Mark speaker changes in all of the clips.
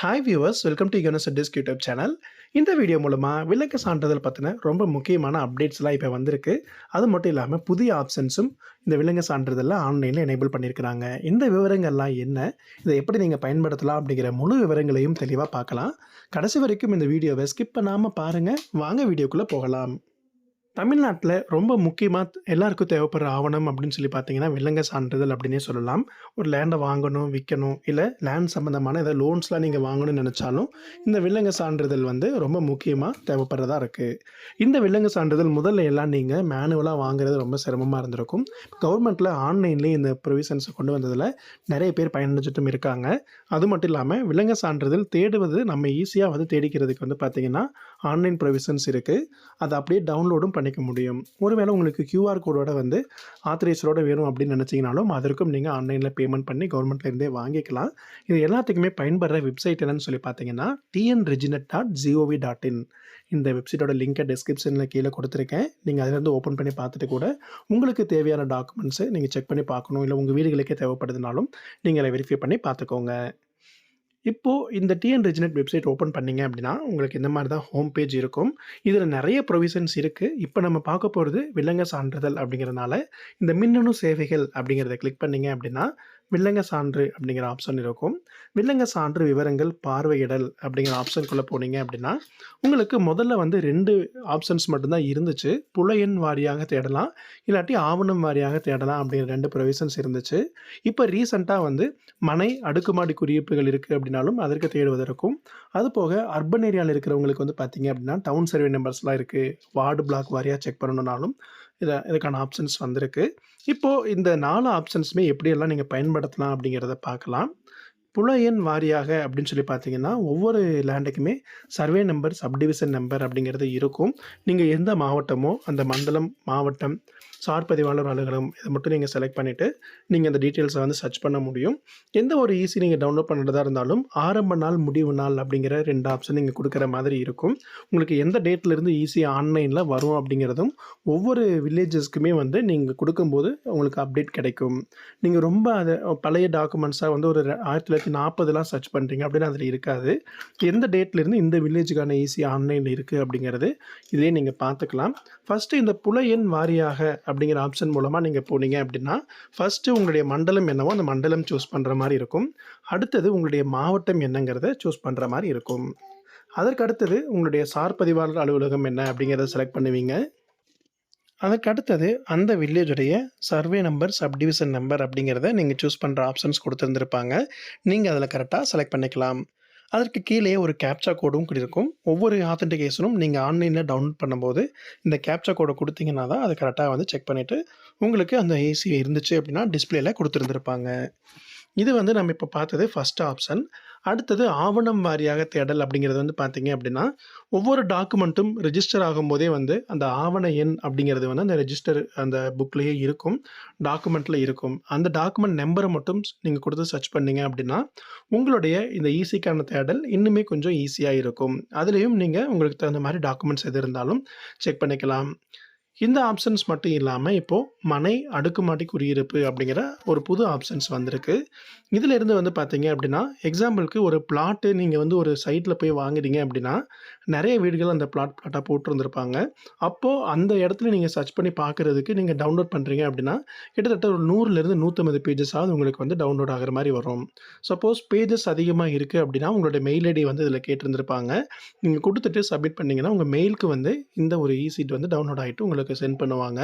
Speaker 1: Hi viewers, welcome to universities YouTube channel. இந்த video மூலமாக விலக்கு சான்றிதழ் பற்றின ரொம்ப முக்கியமான அப்டேட்ஸ்லாம் இப்போ வந்திருக்கு. அது மட்டும் இல்லாமல் புதிய ஆப்ஷன்ஸும் இந்த விலங்கு சான்றிதழில் ஆன்லைனில் எனேபிள் பண்ணியிருக்கிறாங்க. இந்த விவரங்கள்லாம் என்ன, இதை எப்படி நீங்கள் பயன்படுத்தலாம் அப்படிங்கிற முழு விவரங்களையும் தெளிவாக பார்க்கலாம். கடைசி வரைக்கும் இந்த வீடியோவை ஸ்கிப் பண்ணாமல் பாருங்கள். வாங்க வீடியோக்குள்ளே போகலாம். தமிழ்நாட்டில் ரொம்ப முக்கியமாக எல்லாருக்கும் தேவைப்படுற ஆவணம் அப்படின்னு சொல்லி பார்த்தீங்கன்னா விலங்கு சான்றிதழ் அப்படின்னே சொல்லலாம். ஒரு லேண்டை வாங்கணும், விற்கணும், இல்லை லேண்ட் சம்மந்தமான ஏதாவது லோன்ஸ்லாம் நீங்கள் வாங்கணும்னு நினச்சாலும் இந்த விலங்கு சான்றிதழ் ரொம்ப முக்கியமாக தேவைப்படுறதா இருக்குது. இந்த விலங்கு சான்றிதழ் முதல்ல எல்லாம் நீங்கள் மேனுவலாக வாங்குறது ரொம்ப சிரமமாக இருந்திருக்கும். கவர்மெண்ட்டில் ஆன்லைன்லேயே இந்த ப்ரொவிஷன்ஸை கொண்டு வந்ததில் நிறைய பேர் பயனடைஞ்சிட்டும் இருக்காங்க. அது மட்டும் இல்லாமல் விலங்கு சான்றிதழ் தேடுவது நம்ம ஈஸியாக தேடிக்கிறதுக்கு பார்த்தீங்கன்னா ஆன்லைன் ப்ரொவிஷன்ஸ் இருக்குது. அதை அப்படியே டவுன்லோடும் பண்ணிக்க முடியும். ஒருவேளை உங்களுக்கு கியூஆர் கோடோட ஆத்தரைஸரோட வேணும் அப்படின்னு நினச்சிங்கனாலும் அதற்கும் நீங்கள் ஆன்லைனில் பேமெண்ட் பண்ணி கவர்மெண்ட்லேருந்தே வாங்கிக்கலாம். இது எல்லாத்துக்குமே பயன்படுற வெப்சைட் என்னன்னு சொல்லி பார்த்தீங்கன்னா tnreginet.gov.in. இந்த வெப்சைட்டோட லிங்கை டிஸ்கிரிப்ஷனில் கீழே கொடுத்துருக்கேன். நீங்கள் அதிலேருந்து ஓப்பன் பண்ணி பார்த்துட்டு கூட உங்களுக்கு தேவையான டாக்குமெண்ட்ஸை நீங்கள் செக் பண்ணி பார்க்கணும், இல்லை உங்கள் வீடுகளுக்கே தேவைப்படுதுனாலும் நீங்கள் அதை வெரிஃபை பண்ணி பார்த்துக்கோங்க. இப்போது இந்த tnreginet வெப்சைட் ஓப்பன் பண்ணிங்க அப்படின்னா உங்களுக்கு இந்த மாதிரி தான் ஹோம் பேஜ் இருக்கும். இதில் நிறைய ப்ரொவிஷன்ஸ் இருக்குது. இப்போ நம்ம பார்க்க போகிறது விலங்கு சான்றிதழ் அப்படிங்கிறதுனால இந்த மின்னணு சேவைகள் அப்படிங்கிறத கிளிக் பண்ணிங்க அப்படின்னா விலங்கு சான்று அப்படிங்கிற ஆப்ஷன் இருக்கும். விலங்கு சான்று விவரங்கள் பார்வையிடல் அப்படிங்கிற ஆப்ஷனுக்குள்ளே போனீங்க அப்படின்னா உங்களுக்கு முதல்ல 2 ஆப்ஷன்ஸ் மட்டும்தான் இருந்துச்சு. புல எண் வாரியாக தேடலாம், இல்லாட்டி ஆவணம் வாரியாக தேடலாம் அப்படிங்கிற 2 ப்ரொவிஷன்ஸ் இருந்துச்சு. இப்போ ரீசெண்டாக மனை அடுக்குமாடி குடியிருப்புகள் இருக்குது அப்படின்னாலும் அதற்கு தேடுவதற்கும், அதுபோக அர்பன் ஏரியாவில் இருக்கிறவங்களுக்கு பார்த்தீங்க அப்படின்னா டவுன் சர்வே நம்பர்ஸ்லாம் இருக்குது, வார்டு பிளாக் வாரியாக செக் பண்ணணுன்னாலும் இதுக்கான ஆப்ஷன்ஸ் வந்திருக்கு. இப்போது இந்த 4 ஆப்ஷன்ஸுமே எப்படியெல்லாம் நீங்கள் பயன்படுத்தலாம் அப்படிங்கிறத பார்க்கலாம். புல எண் வாரியாக அப்படின்னு சொல்லி பார்த்தீங்கன்னா ஒவ்வொரு லேண்டுக்குமே சர்வே நம்பர், சப்டிவிஷன் நம்பர் அப்படிங்கிறது இருக்கும். நீங்கள் எந்த மாவட்டமோ அந்த மண்டலம், மாவட்டம், சார் பதிவாளர் அலுவலகம் இதை மட்டும் நீங்கள் செலக்ட் பண்ணிவிட்டு நீங்கள் அந்த டீட்டெயில்ஸை சர்ச் பண்ண முடியும். எந்த ஒரு ஈஸி நீங்கள் டவுன்லோட் பண்ணுறதா இருந்தாலும் ஆரம்ப நாள், முடிவு நாள் அப்படிங்கிற 2 ஆப்ஷன் நீங்கள் கொடுக்குற மாதிரி இருக்கும். உங்களுக்கு எந்த டேட்லேருந்து ஈஸி ஆன்லைனில் வரும் அப்படிங்கிறதும் ஒவ்வொரு வில்லேஜஸ்க்குமே நீங்கள் கொடுக்கும்போது உங்களுக்கு அப்டேட் கிடைக்கும். நீங்கள் ரொம்ப அதை பழைய டாக்குமெண்ட்ஸாக ஒரு 1940 சர்ச் பண்ணுறீங்க அப்படின்னா அதில் இருக்காது. எந்த டேட்லேருந்து இந்த வில்லேஜுக்கான ஈஸி ஆன்லைனில் இருக்குது அப்படிங்கிறது இதிலே நீங்கள் பார்த்துக்கலாம். ஃபஸ்ட்டு இந்த புல எண் வாரியாக அப்படிங்கிற ஆப்ஷன் மூலமாக நீங்கள் போனீங்க அப்படின்னா ஃபஸ்ட்டு உங்களுடைய மண்டலம் என்னவோ அந்த மண்டலம் சூஸ் பண்ணுற மாதிரி இருக்கும். அடுத்தது உங்களுடைய மாவட்டம் என்னங்கிறத சூஸ் பண்ணுற மாதிரி இருக்கும். அதற்கு அடுத்தது உங்களுடைய சார் பதிவாளர் அலுவலகம் என்ன அப்படிங்கிறத செலக்ட் பண்ணுவீங்க. அதுக்கு அடுத்தது அந்த வில்லேஜுடைய சர்வே நம்பர், சப்டிவிஷன் நம்பர் அப்படிங்கிறத நீங்கள் சூஸ் பண்ணுற ஆப்ஷன்ஸ் கொடுத்துருந்துருப்பாங்க. நீங்கள் அதில் கரெக்டாக செலக்ட் பண்ணிக்கலாம். அதற்கு கீழே ஒரு கேப்சா கோடும் இருக்கும். ஒவ்வொரு ஆத்தென்டிகேஷனும் நீங்கள் ஆன்லைனில் டவுன்லோட் பண்ணும்போது இந்த கேப்சா கோடை கொடுத்தீங்கன்னா தான் அதை கரெக்டாக செக் பண்ணிவிட்டு உங்களுக்கு அந்த ஏசி இருந்துச்சு அப்படின்னா டிஸ்பிளேல கொடுத்துருந்துருப்பாங்க. இது நம்ம இப்போ பார்த்தது ஃபஸ்ட் ஆப்ஷன். அடுத்தது ஆவணம் வாரியாக தேடல் அப்படிங்கிறது பார்த்தீங்க அப்படின்னா ஒவ்வொரு டாக்குமெண்ட்டும் ரெஜிஸ்டர் ஆகும்போதே அந்த ஆவண எண் அப்படிங்கிறது அந்த ரெஜிஸ்டர் அந்த புக்லேயே இருக்கும், டாக்குமெண்ட்டில் இருக்கும். அந்த டாக்குமெண்ட் நம்பரை மட்டும் நீங்கள் கொடுத்து சர்ச் பண்ணீங்க அப்படின்னா உங்களுடைய இந்த ஈஸிக்கான தேடல் இன்னுமே கொஞ்சம் ஈஸியாக இருக்கும். அதுலேயும் நீங்கள் உங்களுக்கு தகுந்த மாதிரி டாக்குமெண்ட்ஸ் எது இருந்தாலும் செக் பண்ணிக்கலாம். இந்த ஆப்ஷன்ஸ் மட்டும் இல்லாமல் இப்போது மனை அடுக்குமாடி குடியிருப்பு அப்படிங்கிற ஒரு புது ஆப்ஷன்ஸ் வந்திருக்கு. இதிலிருந்து பார்த்தீங்க அப்படின்னா எக்ஸாம்பிளுக்கு ஒரு பிளாட்டு நீங்கள் ஒரு சைட்டில் போய் வாங்குறீங்க அப்படின்னா நிறைய வீடுகள் அந்த பிளாட்டாக போட்டிருந்துருப்பாங்க. அப்போது அந்த இடத்துல நீங்கள் சர்ச் பண்ணி பார்க்குறதுக்கு நீங்கள் டவுன்லோட் பண்ணுறீங்க அப்படின்னா கிட்டத்தட்ட ஒரு 100லேருந்து 150 பேஜஸாவது உங்களுக்கு டவுன்லோட் ஆகிற மாதிரி வரும். சப்போஸ் பேஜஸ் அதிகமாக இருக்குது அப்படின்னா உங்களுடைய மெயில் ஐடி இதில் கேட்டிருந்துருப்பாங்க. நீங்கள் கொடுத்துட்டு சப்மிட் பண்ணிங்கன்னா உங்கள் மெயிலுக்கு இந்த ஒரு ஈஸிட் டவுன்லோட் ஆகிட்டு உங்களுக்கு சென்ட் பண்ணுவாங்க.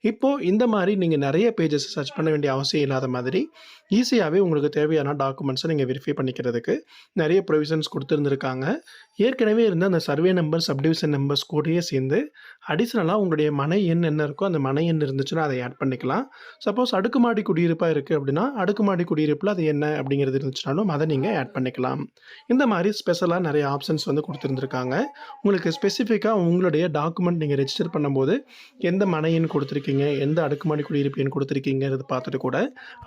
Speaker 1: இப்போது இந்த மாதிரி நீங்கள் நிறைய பேஜஸ் சர்ச் பண்ண வேண்டிய அவசியம் இல்லாத மாதிரி ஈஸியாகவே உங்களுக்கு தேவையான டாக்குமெண்ட்ஸை நீங்கள் வெரிஃபை பண்ணிக்கிறதுக்கு நிறைய ப்ரொவிஷன்ஸ் கொடுத்துருந்துருக்காங்க. ஏற்கனவே இருந்த அந்த சர்வே நம்பர், சப்டிவிஷன் நம்பர்ஸ் கூடயே சேர்ந்து அடிஷ்னலாக உங்களுடைய மனை எண் என்ன இருக்கோ அந்த மனை எண் இருந்துச்சுன்னா அதை ஆட் பண்ணிக்கலாம். சப்போஸ் அடுக்குமாடி குடியிருப்பாக இருக்குது அப்படின்னா அடுக்குமாடி குடியிருப்பில் அது என்ன அப்படிங்கிறது இருந்துச்சுனாலும் அதை நீங்கள் ஆட் பண்ணிக்கலாம். இந்த மாதிரி ஸ்பெஷலாக நிறைய ஆப்ஷன்ஸ் கொடுத்துருந்துருக்காங்க. உங்களுக்கு ஸ்பெசிஃபிக்காக உங்களுடைய டாக்குமெண்ட் நீங்கள் ரெஜிஸ்டர் பண்ணும்போது எந்த மனை எண் கொடுத்துருக்கீங்க, எந்த அடுக்குமாடி குடியிருப்பு எண் கொடுத்துருக்கீங்கிறது பார்த்துட்டு கூட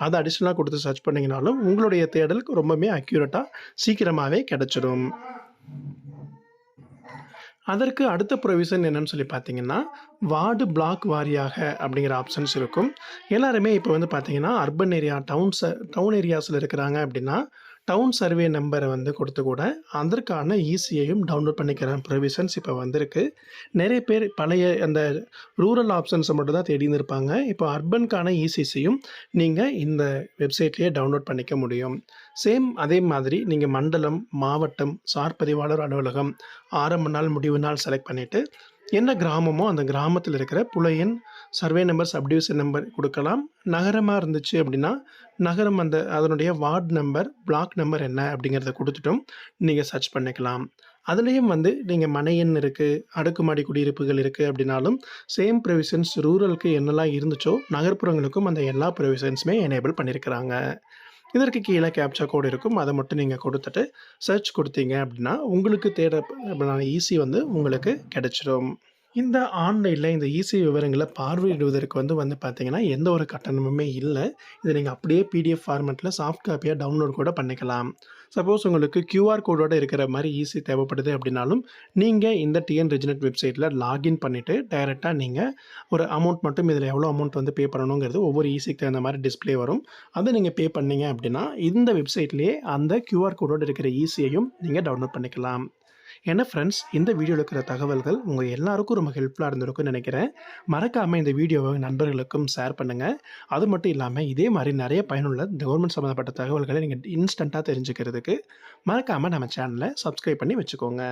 Speaker 1: அதை அடிஷ்னலாக கொடுத்து சர்ச் பண்ணிங்கனாலும் உங்களுடைய தேடலுக்கு ரொம்பவே அக்யூரேட்டாக சீக்கிரமாகவே கிடச்சிடும். அதற்கு அடுத்த ப்ரொவிஷன் என்னன்னு சொல்லி பார்த்தீங்கன்னா வார்டு பிளாக் வாரியாக அப்படிங்கிற ஆப்ஷன்ஸ் இருக்கும். எல்லாருமே இப்போ பார்த்தீங்கன்னா அர்பன் ஏரியா, டவுன் ஏரியாஸில் இருக்கிறாங்க அப்படின்னா டவுன் சர்வே நம்பர வந்து கொடுத்து கூட அதற்கான ஈசியையும் டவுன்லோட் பண்ணிக்கிற ப்ரொவிஷன்ஸ் இப்போ வந்திருக்கு. நிறைய பேர் பழைய அந்த ரூரல் ஆப்ஷன்ஸை மட்டும் தான் தேடின்னு இருப்பாங்க. இப்போ அர்பனுக்கான ஈசிசியும் நீங்கள் இந்த வெப்சைட்லேயே டவுன்லோட் பண்ணிக்க முடியும். சேம் அதே மாதிரி நீங்கள் மண்டலம், மாவட்டம், சார் பதிவாளர் அலுவலகம், ஆரம்ப நாள், முடிவு நாள் செலக்ட் பண்ணிவிட்டு என்ன கிராமமோ அந்த கிராமத்தில் இருக்கிற புலையன், சர்வே நம்பர், சப்டிவிஷன் நம்பர் கொடுக்கலாம். நகரமாக இருந்துச்சு அப்படின்னா நகரம் அதனுடைய வார்டு நம்பர், பிளாக் நம்பர் என்ன அப்படிங்கிறத கொடுத்துட்டும் நீங்கள் சர்ச் பண்ணிக்கலாம். அதுலேயும் வந்து நீங்கள் மனை எண் இருக்குது, அடுக்குமாடி குடியிருப்புகள் இருக்குது அப்படின்னாலும் சேம் ப்ரொவிஷன்ஸ் ரூரலுக்கு என்னெல்லாம் இருந்துச்சோ நகர்ப்புறங்களுக்கும் அந்த எல்லா ப்ரொவிஷன்ஸுமே எனேபிள் பண்ணியிருக்கிறாங்க. இதற்கு கீழே கேப்சா கோடு இருக்கும். அதை மட்டும் நீங்கள் கொடுத்துட்டு சர்ச் கொடுத்தீங்க அப்படின்னா உங்களுக்கு ஈஸி வந்து உங்களுக்கு கிடைச்சிடும். இந்த ஆன்லைனில் இந்த ஈஸி விவரங்களை பார்வையிடுவதற்கு வந்து பார்த்தீங்கன்னா எந்த ஒரு கட்டணமுமே இல்லை. இதை நீங்கள் அப்படியே பிடிஎஃப் ஃபார்மேட்டில் சாஃப்ட் காப்பியாக டவுன்லோட் கூட பண்ணிக்கலாம். சப்போஸ் உங்களுக்கு கியூஆர் கோடோட இருக்கிற மாதிரி ஈஸி தேவைப்படுது அப்படின்னாலும் நீங்கள் இந்த டிஎன் ரெஜினெட் வெப்சைட்டில் லாகின் பண்ணிவிட்டு டைரெக்டாக நீங்கள் ஒரு அமௌண்ட் மட்டும் இதில் எவ்வளோ அமௌண்ட் வந்து பே பண்ணணுங்கிறது ஒவ்வொரு ஈஸிக்கு தகுந்த மாதிரி டிஸ்பிளே வரும். அதை நீங்கள் பே பண்ணீங்க அப்படின்னா இந்த வெப்சைட்லேயே அந்த கியூஆர் கோடோட இருக்கிற ஈஸியையும் நீங்கள் டவுன்லோட் பண்ணிக்கலாம். ஏன்னா ஃப்ரெண்ட்ஸ், இந்த வீடியோவில் இருக்கிற தகவல்கள் உங்கள் எல்லாருக்கும் ரொம்ப ஹெல்ப்ஃபுல்லாக இருந்திருக்கும்னு நினைக்கிறேன். மறக்காமல் இந்த வீடியோவை நண்பர்களுக்கும் ஷேர் பண்ணுங்கள். அது மட்டும் இல்லாமல் இதே மாதிரி நிறைய பயனுள்ள கவர்மெண்ட் சம்மந்தப்பட்ட தகவல்களை நீங்கள் இன்ஸ்டண்ட்டாக தெரிஞ்சுக்கிறதுக்கு மறக்காமல் நம்ம சேனலை சப்ஸ்கிரைப் பண்ணி வச்சுக்கோங்க.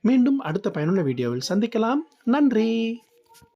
Speaker 1: மீண்டும் அடுத்த பயனுள்ள வீடியோவில் சந்திக்கலாம். நன்றி.